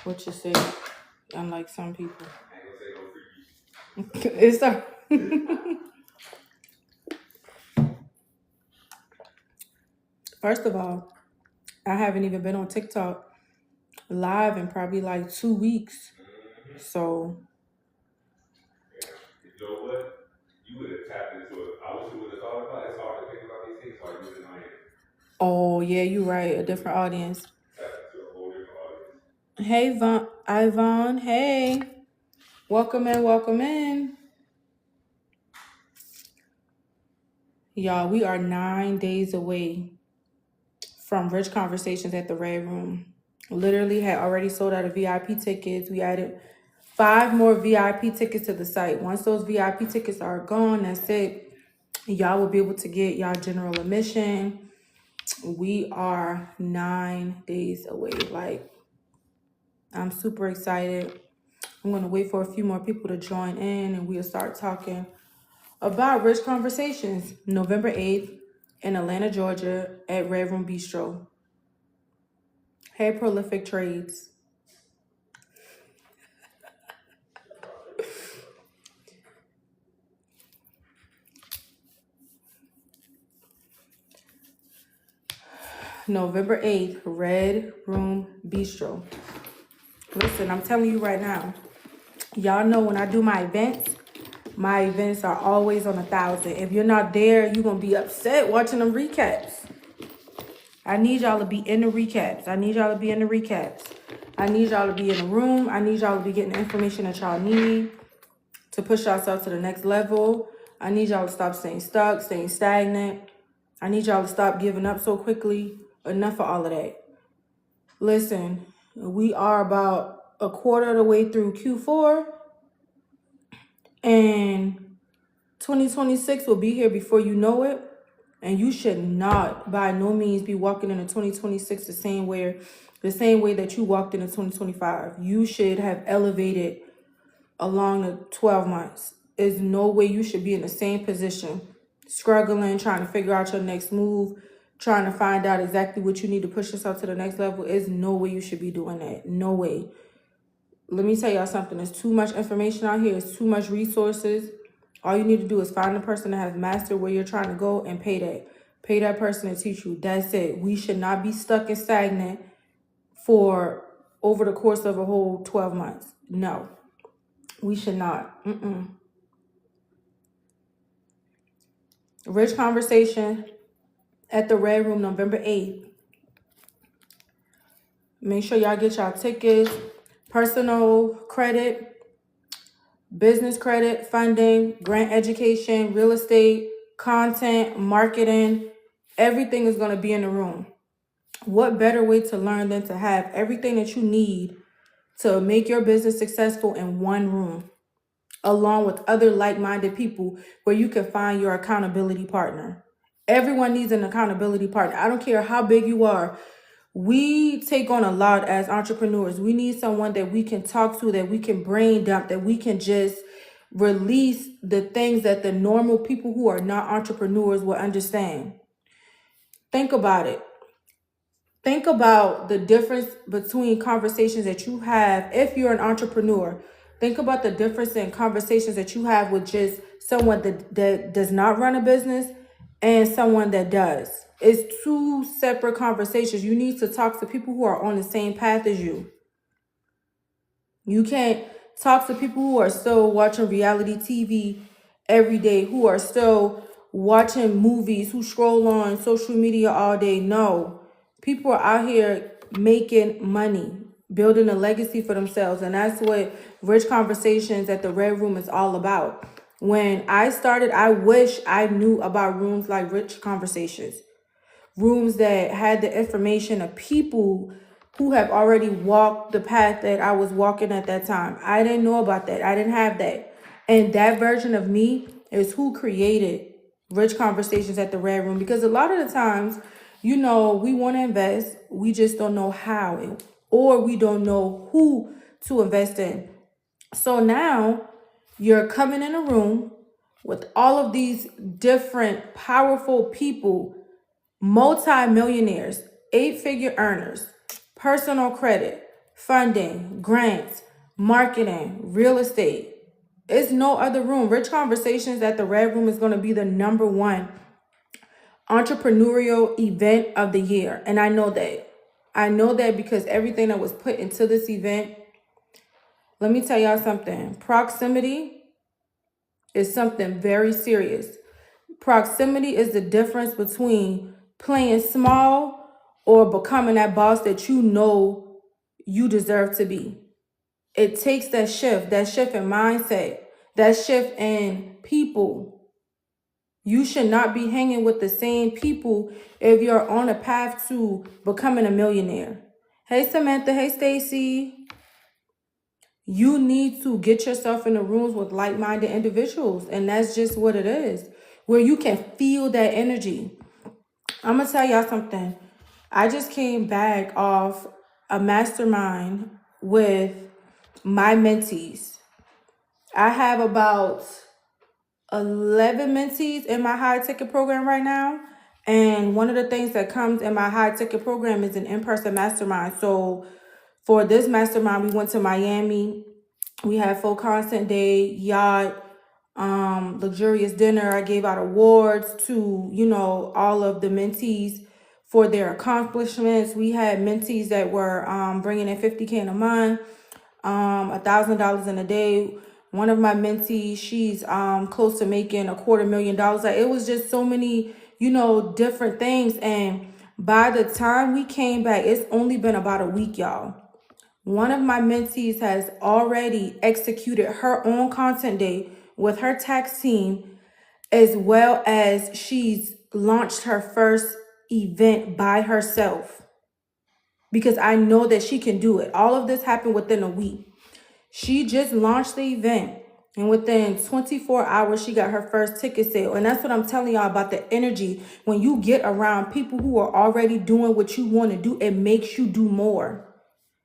What you say? Unlike some people. It's a First of all, I haven't even been on TikTok live in probably like 2 weeks. So You know what? You would have tapped into it. I wish you would have thought about it. It's hard to think about these things while you're in Miami. oh yeah, you're right. A different audience. Tap into a whole different audience. Hey Yvonne, hey. Welcome in, welcome in. Y'all, we are 9 days away from Rich Conversations at the Red Room. Literally had already sold out of VIP tickets. We added 5 more VIP tickets to the site. Once those VIP tickets are gone, that's it. Y'all will be able to get y'all general admission. We are 9 days away. Like, I'm super excited. I'm going to wait for a few more people to join in and we'll start talking about Rich Conversations, November 8th in Atlanta, Georgia at Red Room Bistro. Hey, Prolific Trades. November 8th, Red Room Bistro. Listen, I'm telling you right now, y'all know when I do my events are always on 1,000. If you're not there, you're going to be upset watching them recaps. I need y'all to be in the recaps. I need y'all to be in the recaps. I need y'all to be in the room. I need y'all to be getting the information that y'all need to push yourself to the next level. I need y'all to stop staying stuck, staying stagnant. I need y'all to stop giving up so quickly. Enough of all of that. Listen, we are about a quarter of the way through Q4, and 2026 will be here before you know it. And you should not, by no means, be walking into 2026 the same way that you walked into 2025. You should have elevated along the 12 months. There's no way you should be in the same position, struggling, trying to figure out your next move, trying to find out exactly what you need to push yourself to the next level. There's no way you should be doing that. No way. Let me tell y'all something. There's too much information out here. There's too much resources. All you need to do is find the person that has mastered where you're trying to go and pay that. Pay that person to teach you. That's it. We should not be stuck and stagnant for over the course of a whole 12 months. No, we should not. Rich Conversation at the Red Room, November 8th. Make sure y'all get y'all tickets. Personal credit, business credit, funding, grant education, real estate, content, marketing. Everything is going to be in the room. What better way to learn than to have everything that you need to make your business successful in one room, along with other like-minded people where you can find your accountability partner. Everyone needs an accountability partner. I don't care how big you are. We take on a lot as entrepreneurs. We need someone that we can talk to, that we can brain dump, that we can just release the things that the normal people who are not entrepreneurs will understand. Think about it. Think about the difference between conversations that you have if you're an entrepreneur. Think about the difference in conversations that you have with just someone that does not run a business and someone that does. It's two separate conversations. You need to talk to people who are on the same path as you. You can't talk to people who are still watching reality TV every day, who are still watching movies, who scroll on social media all day. No. People are out here making money, building a legacy for themselves. And that's what Rich Conversations at the Red Room is all about. When I started, I wish I knew about rooms like Rich Conversations. Rooms that had the information of people who have already walked the path that I was walking at that time. I didn't know about that. I didn't have that. And that version of me is who created Rich Conversations at the Red Room. Because a lot of the times, we want to invest. We just don't know how, or we don't know who to invest in. So now you're coming in a room with all of these different powerful people, multi-millionaires, 8-figure earners, personal credit, funding, grants, marketing, real estate. It's no other room. Rich Conversations at the Red Room is going to be the #1 entrepreneurial event of the year. And I know that. I know that because everything that was put into this event, let me tell y'all something. Proximity is something very serious. Proximity is the difference between playing small or becoming that boss that you know you deserve to be. It takes that shift in mindset, that shift in people. You should not be hanging with the same people if you're on a path to becoming a millionaire. Hey, Samantha. Hey, Stacy. You need to get yourself in the rooms with like-minded individuals. And that's just what it is, where you can feel that energy. I'm going to tell y'all something. I just came back off a mastermind with my mentees. I have about 11 mentees in my high ticket program right now. And one of the things that comes in my high ticket program is an in-person mastermind. So for this mastermind, we went to Miami. We had full content day, yacht, luxurious dinner. I gave out awards to, all of the mentees for their accomplishments. We had mentees that were bringing in $50K in a month, $1,000 in a day. One of my mentees, she's close to making $250,000. Like, it was just so many, different things. And by the time we came back, it's only been about a week, y'all. One of my mentees has already executed her own content day with her tax team, as well as she's launched her first event by herself, because I know that she can do it. All of this happened within a week. She just launched the event, and within 24 hours, she got her first ticket sale. And that's what I'm telling y'all about the energy. When you get around people who are already doing what you want to do, it makes you do more.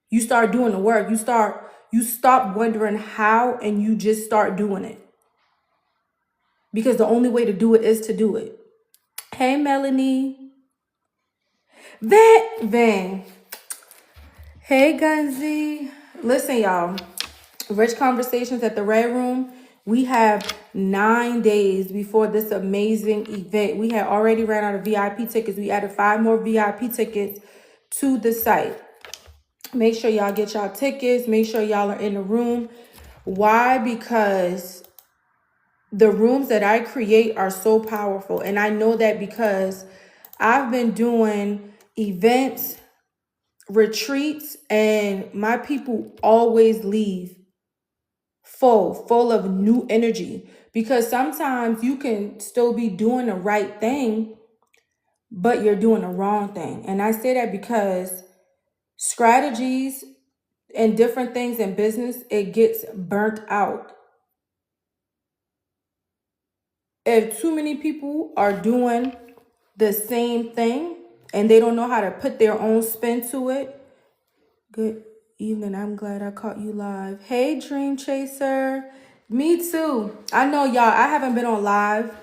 You start doing the work. You stop wondering how, and you just start doing it. Because the only way to do it is to do it. Hey, Melanie. Van. Hey, Gunzy. Listen, y'all. Rich Conversations at the Red Room. We have 9 days before this amazing event. We had already ran out of VIP tickets. We added 5 more VIP tickets to the site. Make sure y'all get y'all tickets. Make sure y'all are in the room. Why? Because the rooms that I create are so powerful. And I know that because I've been doing events, retreats, and my people always leave full of new energy. Because sometimes you can still be doing the right thing, but you're doing the wrong thing. And I say that because strategies and different things in business, it gets burnt out. If too many people are doing the same thing and they don't know how to put their own spin to it. Good evening. I'm glad I caught you live. Hey, Dream Chaser. Me too. I know, y'all, I haven't been on live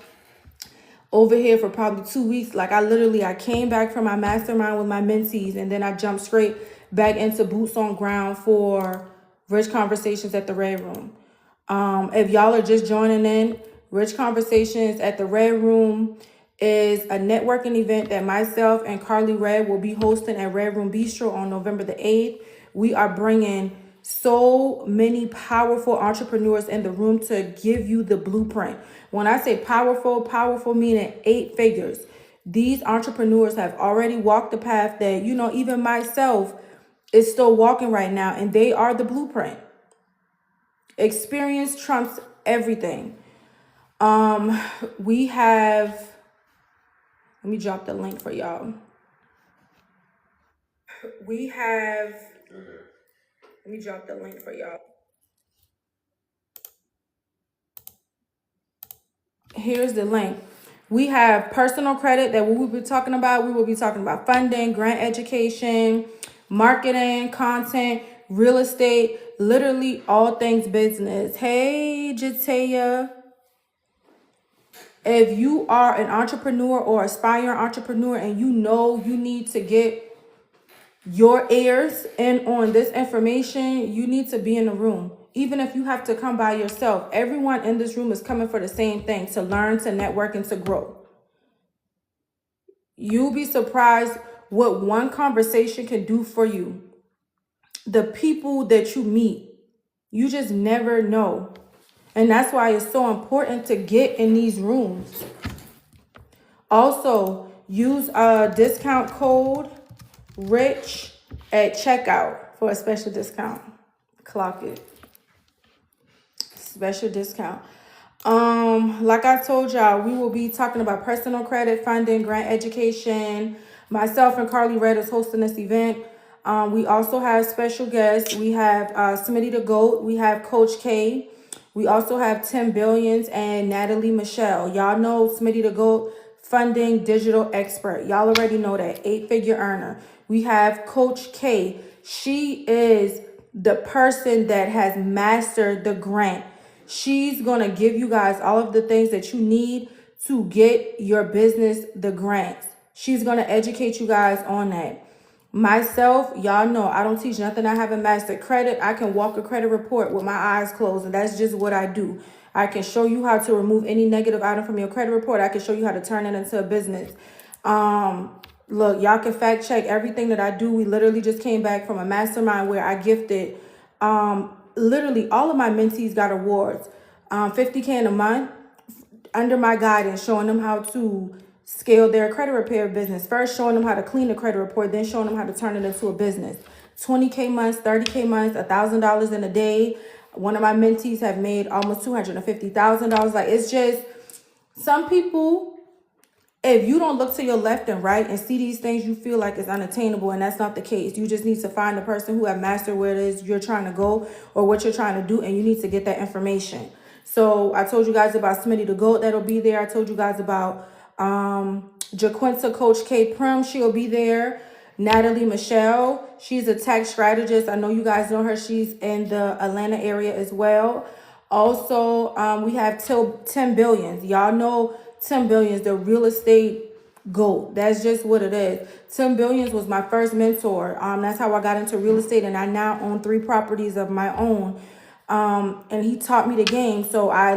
over here for probably 2 weeks. Like, I came back from my mastermind with my mentees, and then I jumped straight back into boots on ground for Rich Conversations at the Red Room. If y'all are just joining in, Rich Conversations at the Red Room is a networking event that myself and Carly Red will be hosting at Red Room Bistro on November the 8th. We are bringing so many powerful entrepreneurs in the room to give you the blueprint. When I say powerful meaning 8 figures. These entrepreneurs have already walked the path that, even myself is still walking right now, and they are the blueprint. Experience trumps everything. We have, let me drop the link for y'all. Let me drop the link for y'all. Here's the link. We have personal credit that we will be talking about. We will be talking about funding, grant education, marketing, content, real estate, literally all things business. Hey, Jataya. If you are an entrepreneur or aspiring entrepreneur and you know you need to get your ears in on this information, you need to be in the room. Even if you have to come by yourself, everyone in this room is coming for the same thing, to learn, to network, and to grow. You'll be surprised what one conversation can do for you. The people that you meet, you just never know. And that's why it's so important to get in these rooms. Also, use a discount code RICH at checkout for a special discount. Clock it. Special discount. Like I told y'all, we will be talking about personal credit, funding, grant education. Myself and Carly Red is hosting this event. We also have special guests. We have Smitty the GOAT. We have Coach K. We also have Tim Billions and Natalie Michelle. Y'all know Smitty the GOAT, funding digital expert. Y'all already know that, 8-figure earner. We have Coach K. She is the person that has mastered the grant. She's going to give you guys all of the things that you need to get your business the grants. She's going to educate you guys on that. Myself, y'all know I don't teach nothing I haven't mastered. Credit, I can walk a credit report with my eyes closed, and that's just what I do. I can show you how to remove any negative item from your credit report. I can show you how to turn it into a business. Look, y'all can fact check everything that I do. We literally just came back from a mastermind where I gifted literally all of my mentees got awards, $50K in a month under my guidance, showing them how to scale their credit repair business. First showing them how to clean the credit report, then showing them how to turn it into a business. 20K months, 30K months, $1,000 in a day. One of my mentees have made almost $250,000. Like, it's just, some people, if you don't look to your left and right and see these things, you feel like it's unattainable, and that's not the case. You just need to find the person who have mastered where it is you're trying to go or what you're trying to do, and you need to get that information. So I told you guys about Smitty the GOAT that'll be there. I told you guys about Jaquinta Coach K Prim. She'll be there. Natalie Michelle, she's a tax strategist. I know you guys know her. She's in the Atlanta area as well. Also, we have Tim Billions. Y'all know Tim Billions, the real estate GOAT. That's just what it is. Tim Billions was my first mentor. That's how I got into real estate, and I now own 3 properties of my own. And he taught me the game. So I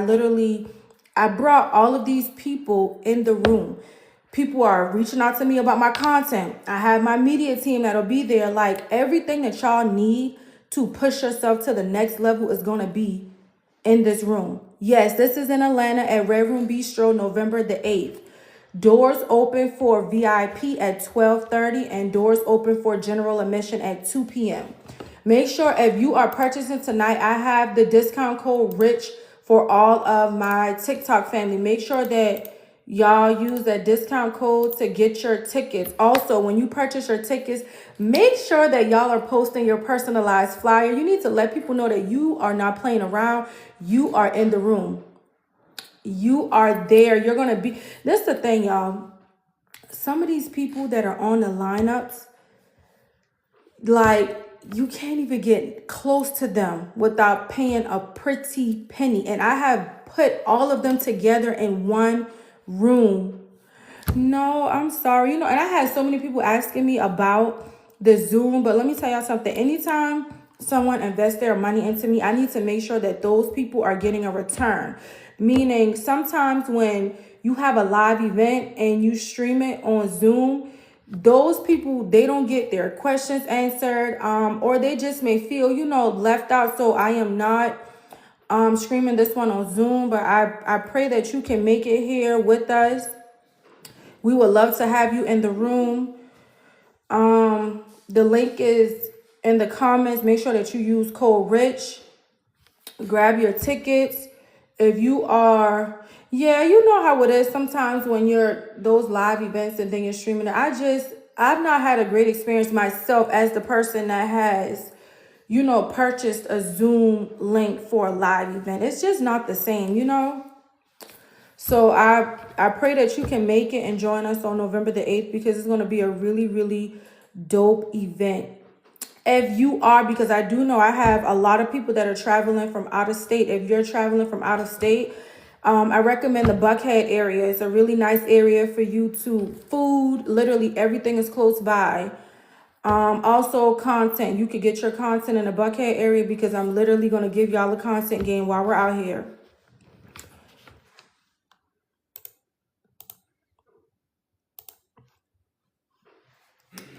brought all of these people in the room. People are reaching out to me about my content. I have my media team that'll be there. Like, everything that y'all need to push yourself to the next level is going to be in this room. Yes, this is in Atlanta at Red Room Bistro, November the 8th. Doors open for VIP at 12:30 and doors open for general admission at 2 p.m. Make sure if you are purchasing tonight, I have the discount code RICH for all of my TikTok family. Make sure that y'all use that discount code to get your tickets. Also, when you purchase your tickets, make sure that y'all are posting your personalized flyer. You need to let people know that you are not playing around. You are in the room. You are there. You're going to be. This is the thing, y'all. Some of these people that are on the lineups, like, you can't even get close to them without paying a pretty penny. And I have put all of them together in one room. No, I'm sorry. And I had so many people asking me about the Zoom, but let me tell y'all something. Anytime someone invests their money into me, I need to make sure that those people are getting a return. Meaning, sometimes when you have a live event and you stream it on Zoom, those people, they don't get their questions answered, or they just may feel, left out. So I am not streaming this one on Zoom, but I pray that you can make it here with us. We would love to have you in the room. The link is in the comments. Make sure that you use code RICH. Grab your tickets. If you are, you know how it is sometimes when you're those live events and then you're streaming it. I've not had a great experience myself as the person that has, purchased a Zoom link for a live event. It's just not the same, So I pray that you can make it and join us on November the 8th, because it's going to be a really, really dope event. If you are, because I do know I have a lot of people that are traveling from out of state. If you're traveling from out of state, I recommend the Buckhead area. It's a really nice area for you to food. Literally everything is close by. Also content. You could get your content in the Buckhead area because I'm literally going to give y'all a content game while we're out here.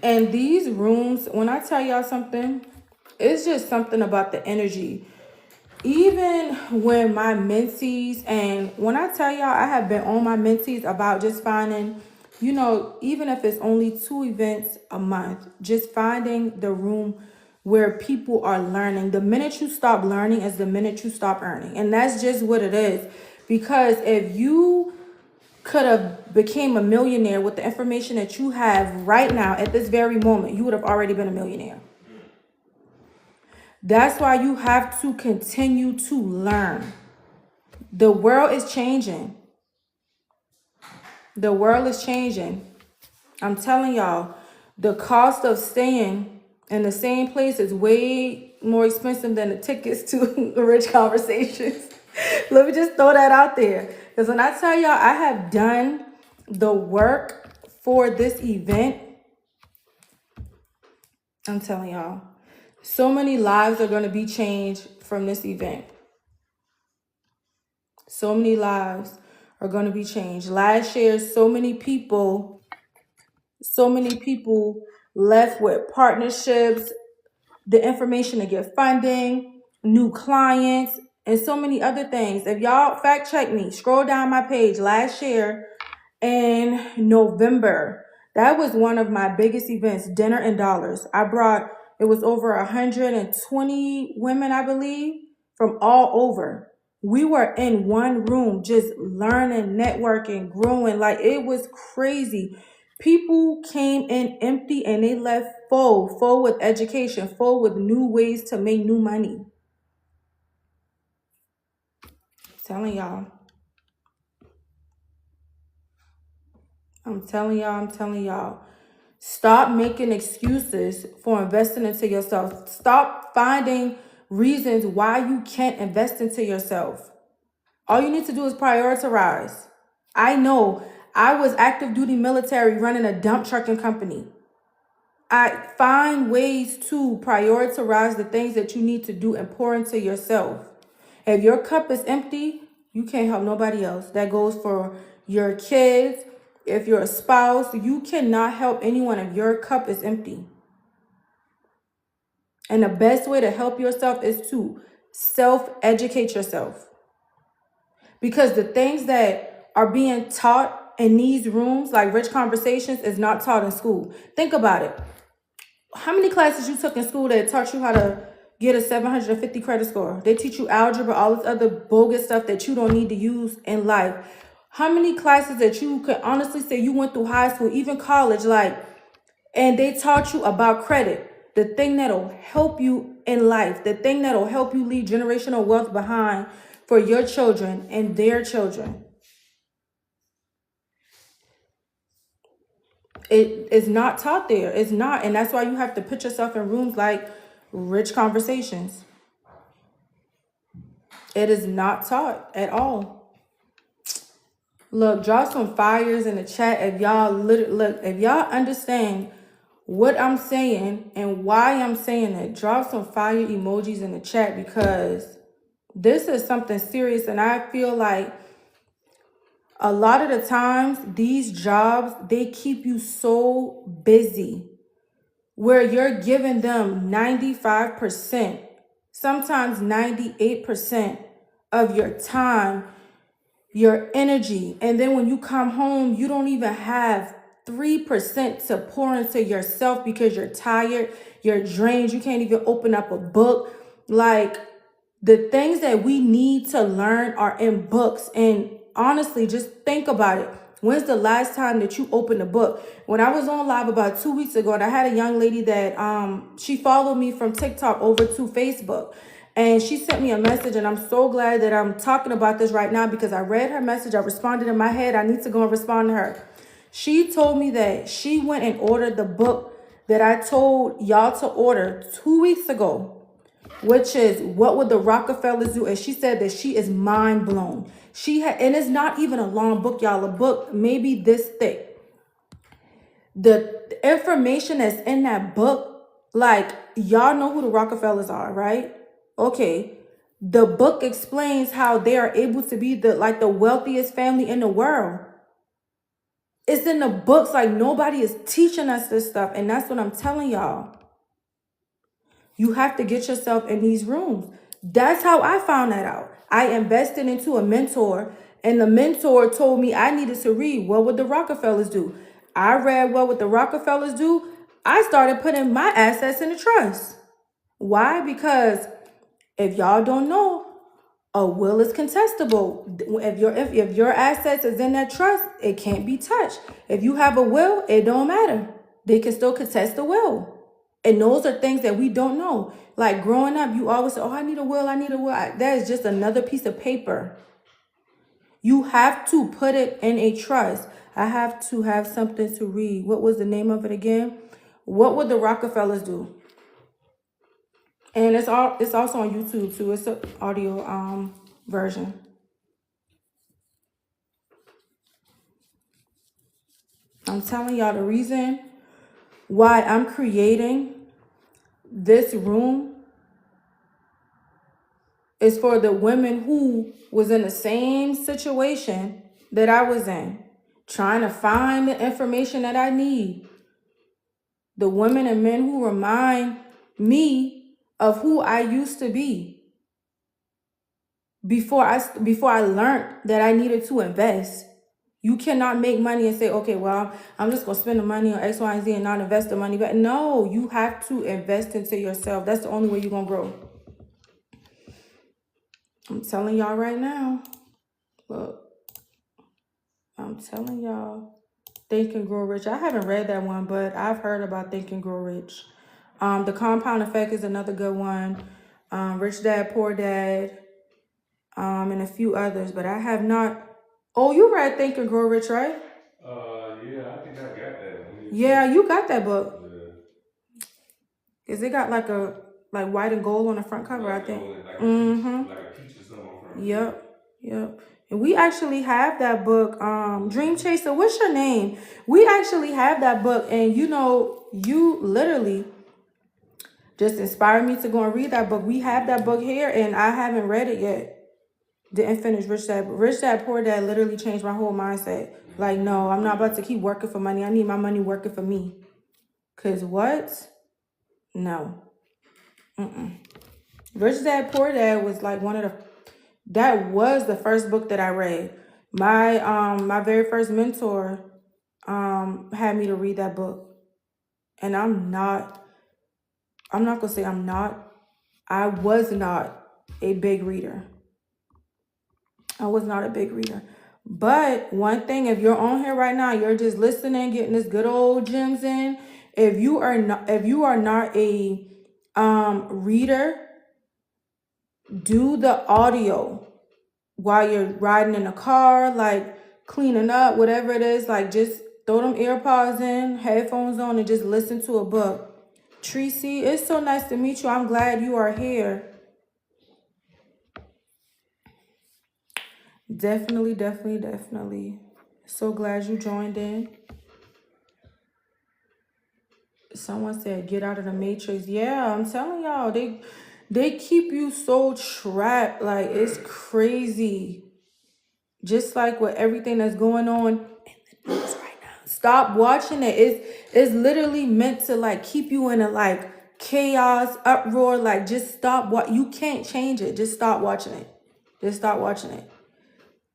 And these rooms, when I tell y'all something, it's just something about the energy. Even when my mentees, and when I tell y'all, I have been on my mentees about just finding, even if it's only 2 events a month, just finding the room where people are learning. The minute you stop learning is the minute you stop earning. And that's just what it is. Because if you could have became a millionaire with the information that you have right now at this very moment, you would have already been a millionaire. That's why you have to continue to learn. The world is changing. The world is changing. I'm telling y'all, the cost of staying in the same place is way more expensive than the tickets to Rich Conversations. Let me just throw that out there. Because when I tell y'all I have done the work for this event, I'm telling y'all, so many lives are going to be changed from this event. So many lives are going to be changed. Last year, so many people left with partnerships, the information to get funding, new clients, and so many other things. If y'all fact check me, scroll down my page last year in November. That was one of my biggest events, Dinner and Dollars. It was over 120 women, I believe, from all over. We were in one room, just learning, networking, growing. Like, it was crazy. People came in empty and they left full with education, full with new ways to make new money. I'm telling y'all. Stop making excuses for investing into yourself. Stop finding reasons why you can't invest into yourself. All you need to do is prioritize. I know I was active duty military running a dump trucking company. I find ways to prioritize the things that you need to do and pour into yourself. If your cup is empty, you can't help nobody else. That goes for your kids. If you're a spouse, you cannot help anyone if your cup is empty. And the best way to help yourself is to self-educate yourself. Because the things that are being taught in these rooms, like Rich Conversations, is not taught in school. Think about it. How many classes you took in school that taught you how to get a 750 credit score? They teach you algebra, all this other bogus stuff that you don't need to use in life. How many classes that you could honestly say you went through high school, even college, and they taught you about credit, the thing that'll help you in life, the thing that'll help you leave generational wealth behind for your children and their children. It is not taught there. It's not. And that's why you have to put yourself in rooms like Rich Conversations. It is not taught at all. Look, drop some fires in the chat if y'all understand what I'm saying and why I'm saying it. Drop some fire emojis in the chat, because this is something serious. And I feel like a lot of the times these jobs, they keep you so busy where you're giving them 95%, sometimes 98% of your time, your energy. And then when you come home, you don't even have 3% to pour into yourself because you're tired, you're drained, you can't even open up a book. Like, the things that we need to learn are in books. And honestly, just think about it. When's the last time that you opened a book? When I was on live about 2 weeks ago, and I had a young lady that she followed me from TikTok over to Facebook. And she sent me a message, and I'm so glad that I'm talking about this right now, because I read her message. I responded in my head. I need to go and respond to her. She told me that she went and ordered the book that I told y'all to order 2 weeks ago, which is What Would the Rockefellers Do? And she said that she is mind blown. And it's not even a long book, y'all. A book maybe this thick. The information that's in that book, like, y'all know who the Rockefellers are, right? Okay. The book explains how they are able to be the wealthiest family in the world. It's in the books. Like, nobody is teaching us this stuff. And that's what I'm telling y'all. You have to get yourself in these rooms. That's how I found that out. I invested into a mentor, and the mentor told me I needed to read What Would the Rockefellers Do? I read What Would the Rockefellers Do? I started putting my assets in the trust. Why? Because if y'all don't know, a will is contestable. If your assets is in that trust, it can't be touched. If you have a will, it don't matter. They can still contest the will. And those are things that we don't know. Like growing up, you always say, oh, I need a will, I need a will. That is just another piece of paper. You have to put it in a trust. I have to have something to read. What was the name of it again? What Would the Rockefellers Do? And it's also on YouTube too. It's an audio version. I'm telling y'all, the reason why I'm creating this room is for the women who was in the same situation that I was in, trying to find the information that I need. The women and men who remind me of who I used to be before I learned that I needed to invest. You cannot make money and say, okay, well, I'm just going to spend the money on X, Y, and Z and not invest the money. But no, you have to invest into yourself. That's the only way you're going to grow. I'm telling y'all right now. Look, I'm telling y'all. Think and Grow Rich. I haven't read that one, but I've heard about Think and Grow Rich. The Compound Effect is another good one. Rich Dad, Poor Dad, and a few others, but I have not. Oh, you read Think and Grow Rich, right? Yeah, I think I got that. Yeah, you got that book. Yeah. Is it got like white and gold on the front cover? Like I think. like a peach or something on front. Yep. And we actually have that book, Dream Chaser. What's your name? We actually have that book, and you literally just inspired me to go and read that book. We have that book here, and I haven't read it yet. Didn't finish Rich Dad, Poor Dad literally changed my whole mindset. Like, no, I'm not about to keep working for money. I need my money working for me. Cause what? No. Rich Dad, Poor Dad was like that was the first book that I read. My very first mentor had me to read that book. And I was not a big reader. I was not a big reader. But one thing, if you're on here right now, you're just listening, getting this good old gems in. If you are not a reader, do the audio while you're riding in the car, like cleaning up, whatever it is. Like, just throw them earpods in, headphones on, and just listen to a book. Tracy, it's so nice to meet you. I'm glad you are here. Definitely. So glad you joined in. Someone said, get out of the matrix. Yeah, I'm telling y'all, they keep you so trapped. Like, it's crazy. Just like with everything that's going on in the news right now. Stop watching it. It's literally meant to like keep you in a like chaos, uproar. Like, just stop. You can't change it. Just stop watching it.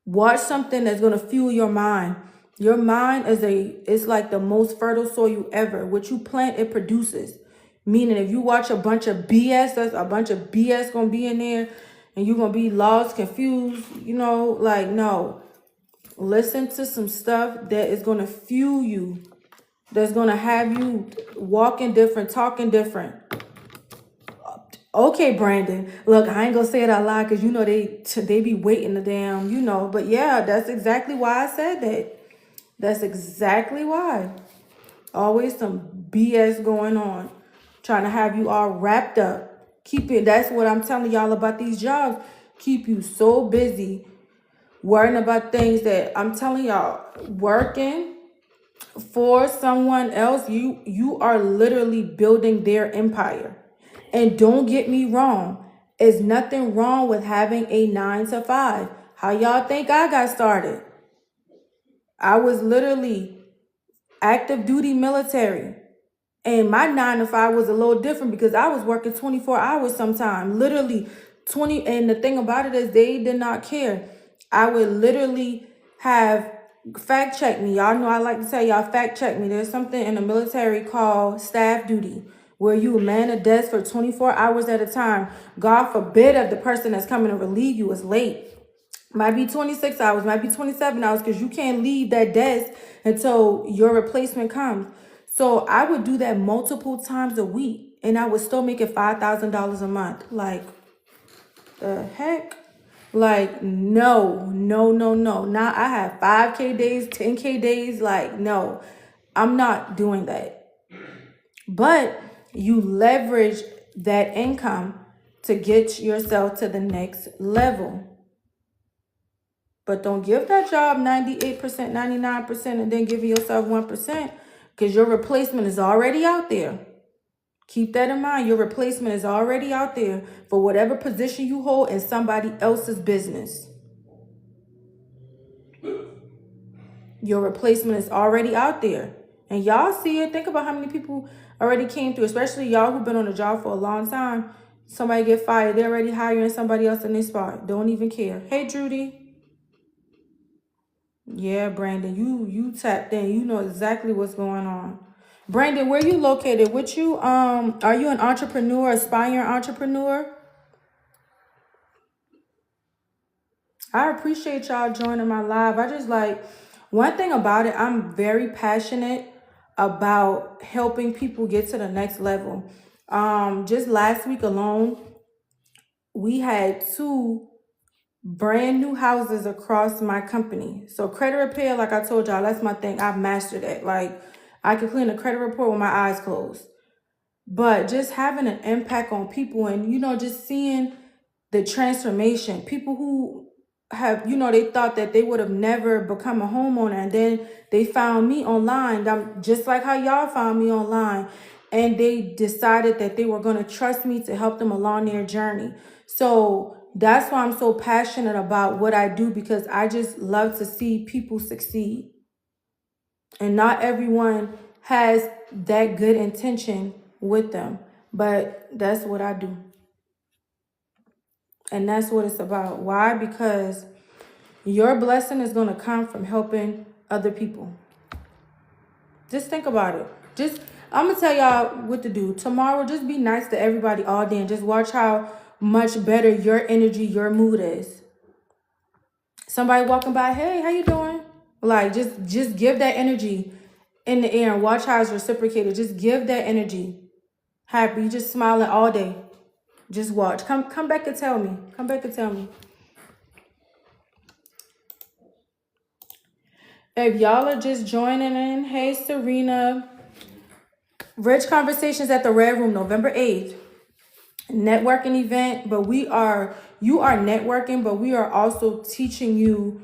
Watch something that's going to fuel your mind. Your mind it's like the most fertile soil ever. What you plant, it produces. Meaning, if you watch a bunch of BS, that's a bunch of BS going to be in there, and you're going to be lost, confused, like, no. Listen to some stuff that is going to fuel you, that's going to have you walking different, talking different. Okay, Brandon. Look, I ain't gonna say it out loud because they be waiting the damn, But yeah, that's exactly why I said that. That's exactly why. Always some BS going on, trying to have you all wrapped up. That's what I'm telling y'all about these jobs. Keep you so busy worrying about things that I'm telling y'all, working for someone else, you are literally building their empire. And don't get me wrong, there's nothing wrong with having a 9 to 5. How y'all think I got started? I was literally active duty military. And my 9 to 5 was a little different because I was working 24 hours sometime, literally 20. And the thing about it is they did not care. I would literally have fact check me. Y'all know I like to tell y'all fact check me. There's something in the military called staff duty where you man a desk for 24 hours at a time. God forbid if the person that's coming to relieve you is late. Might be 26 hours, might be 27 hours because you can't leave that desk until your replacement comes. So I would do that multiple times a week and I would still make it $5,000 a month. Like, the heck? Like, no. Now I have 5K days, 10K days. Like, no, I'm not doing that. But you leverage that income to get yourself to the next level. But don't give that job 98%, 99%, and then give yourself 1% because your replacement is already out there. Keep that in mind. Your replacement is already out there for whatever position you hold in somebody else's business. Your replacement is already out there. And y'all see it. Think about how many people already came through, especially y'all who've been on the job for a long time. Somebody get fired. They're already hiring somebody else in their spot. Don't even care. Hey, Judy. Yeah, Brandon, you tapped in. You know exactly what's going on. Brandon, where you located? What you are you an entrepreneur, aspiring entrepreneur? I appreciate y'all joining my live. I just like one thing about it, I'm very passionate about helping people get to the next level. Just last week alone, we had 2 brand new houses across my company. So credit repair, like I told y'all, that's my thing. I've mastered it. Like I can clean a credit report with my eyes closed. But just having an impact on people and, just seeing the transformation, people who have, they thought that they would have never become a homeowner. And then they found me online. I'm just like how y'all found me online. And they decided that they were going to trust me to help them along their journey. So that's why I'm so passionate about what I do, because I just love to see people succeed. And not everyone has that good intention with them, but that's what I do. And that's what it's about. Why? Because your blessing is going to come from helping other people. Just think about it. I'm going to tell y'all what to do. Tomorrow, just be nice to everybody all day and just watch how much better your energy, your mood is. Somebody walking by, hey, how you doing? Like, just give that energy in the air and watch how it's reciprocated. Just give that energy. Happy, just smiling all day. Just watch. Come back and tell me. Come back and tell me. If y'all are just joining in, hey, Serena. Rich Conversations at the Red Room, November 8th. Networking event, but you are networking, but we are also teaching you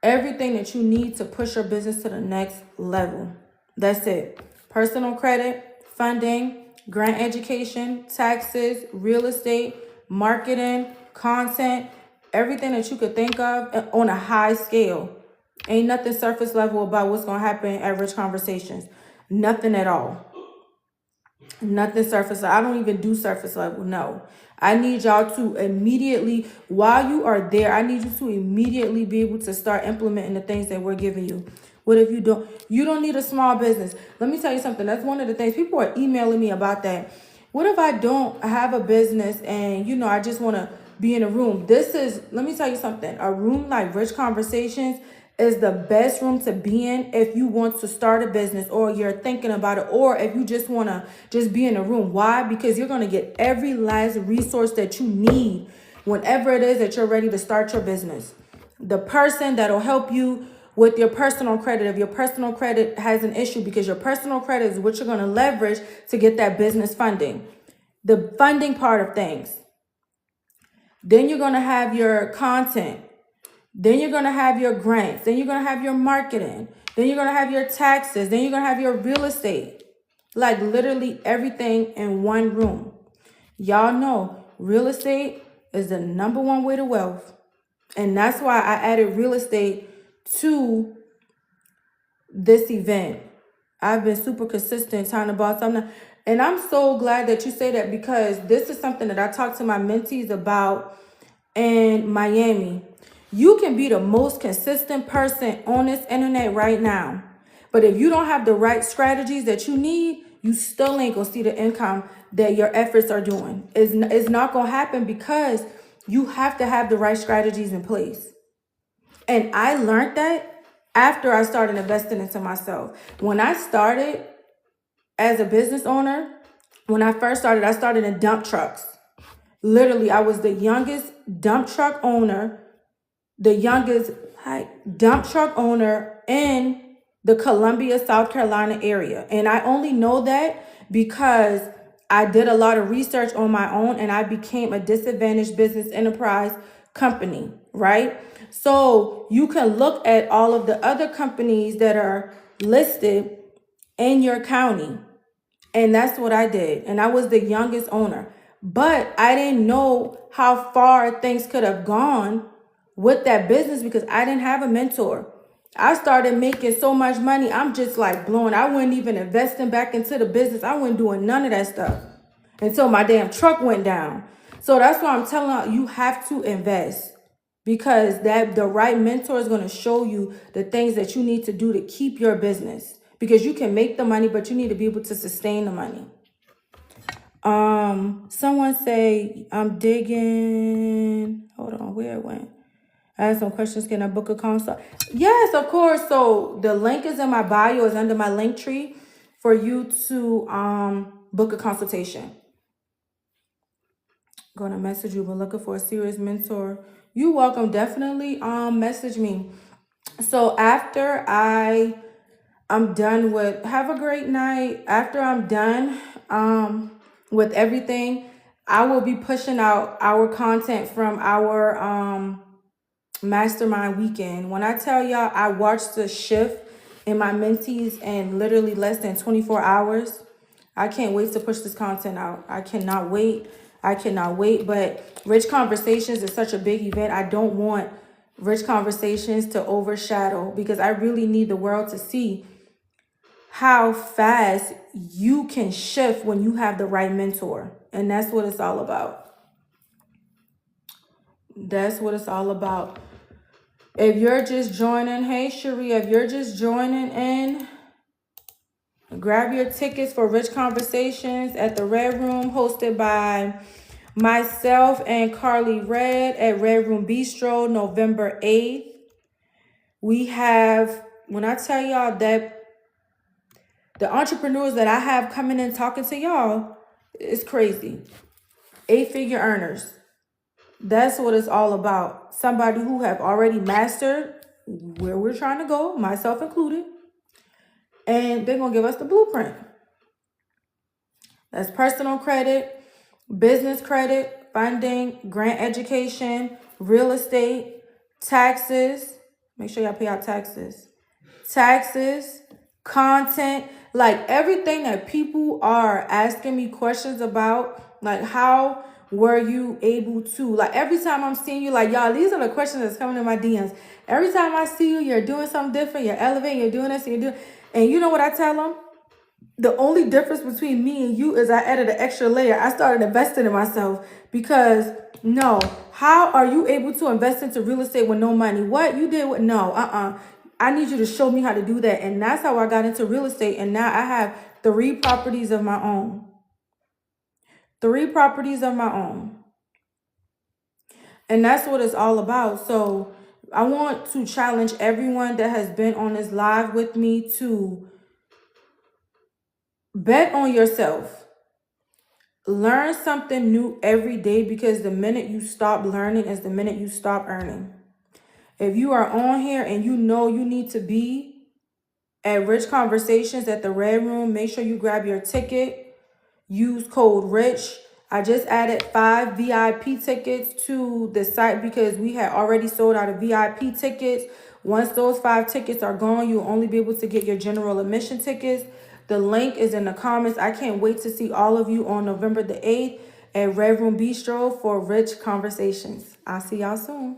everything that you need to push your business to the next level. That's it. Personal credit, funding, grant education, taxes, real estate, marketing, content, everything that you could think of on a high scale. Ain't nothing surface level about what's going to happen at Rich Conversations. Nothing at all. Nothing surface. I don't even do surface level. No. I need y'all to immediately, while you are there, I need you to immediately be able to start implementing the things that we're giving you. What if you don't need a small business? Let me tell you something. That's one of the things. People are emailing me about that. What if I don't have a business and, I just want to be in a room? Let me tell you something. A room like Rich Conversations is the best room to be in if you want to start a business or you're thinking about it, or if you just want to just be in a room. Why? Because you're going to get every last resource that you need whenever it is that you're ready to start your business. The person that'll help you with your personal credit, if your personal credit has an issue, because your personal credit is what you're going to leverage to get that business funding, the funding part of things. Then you're going to have your content. Then you're going to have your grants. Then you're going to have your marketing. Then you're going to have your taxes. Then you're going to have your real estate. Like literally everything in one room. Y'all know real estate is the #1 way to wealth. And that's why I added real estate to this event. I've been super consistent trying to boss something. And I'm so glad that you say that, because this is something that I talk to my mentees about in Miami. You can be the most consistent person on this internet right now, but if you don't have the right strategies that you need, you still ain't gonna see the income that your efforts are doing. It's not gonna happen, because you have to have the right strategies in place. And I learned that after I started investing into myself. When I started as a business owner, when I first started, I started in dump trucks. Literally, I was the youngest dump truck owner, in the Columbia, South Carolina area. And I only know that because I did a lot of research on my own, and I became a disadvantaged business enterprise company, right? So you can look at all of the other companies that are listed in your county. And that's what I did. And I was the youngest owner. But I didn't know how far things could have gone with that business, because I didn't have a mentor. I started making so much money, I'm just like blowing. I wasn't even investing back into the business. I wasn't doing none of that stuff until my damn truck went down. So that's why I'm telling you, you have to invest, because the right mentor is going to show you the things that you need to do to keep your business, because you can make the money, but you need to be able to sustain the money. Someone say, I'm digging. Hold on, where it went? I have some questions. Can I book a consult? Yes, of course. So the link is in my bio, is under my link tree for you to book a consultation. Gonna message you, but looking for a serious mentor. You're welcome. Definitely message me. So after I'm done with, have a great night. After I'm done with everything, I will be pushing out our content from our mastermind weekend. When I tell y'all, I watched the shift in my mentees in literally less than 24 hours. I can't wait to push this content out. I cannot wait. But Rich Conversations is such a big event. I don't want Rich Conversations to overshadow, because I really need the world to see how fast you can shift when you have the right mentor. And that's what it's all about. That's what it's all about. If you're just joining, hey Cherie, if you're just joining in, grab your tickets for Rich Conversations at the Red Room, hosted by myself and Carly Red at Red Room Bistro, November 8th. We have, when I tell y'all that the entrepreneurs that I have coming in talking to y'all, it's crazy. 8-figure earners. That's what it's all about. Somebody who have already mastered where we're trying to go, myself included. And they're going to give us the blueprint. That's personal credit, business credit, funding, grant education, real estate, taxes. Make sure y'all pay out taxes. Taxes, content, like everything that people are asking me questions about, like how were you able to, like every time I'm seeing you, like y'all, these are the questions that's coming in my DMs. Every time I see you, you're doing something different, you're elevating, you're doing this, and you know what I tell them? The only difference between me and you is I added an extra layer. I started investing in myself, because no, how are you able to invest into real estate with no money? What you did with no, I need you to show me how to do that. And that's how I got into real estate. And now I have 3 properties of my own. 3 properties of my own. And that's what it's all about. So I want to challenge everyone that has been on this live with me to bet on yourself. Learn something new every day, because the minute you stop learning is the minute you stop earning. If you are on here and you know you need to be at Rich Conversations at the Red Room, make sure you grab your ticket. Use code RICH. I just added 5 VIP tickets to the site, because we had already sold out of VIP tickets Once those 5 tickets are gone, you'll only be able to get your general admission tickets. The link is in the comments. I can't wait to see all of you on November the 8th at Red Room Bistro for rich conversations. I'll see y'all soon.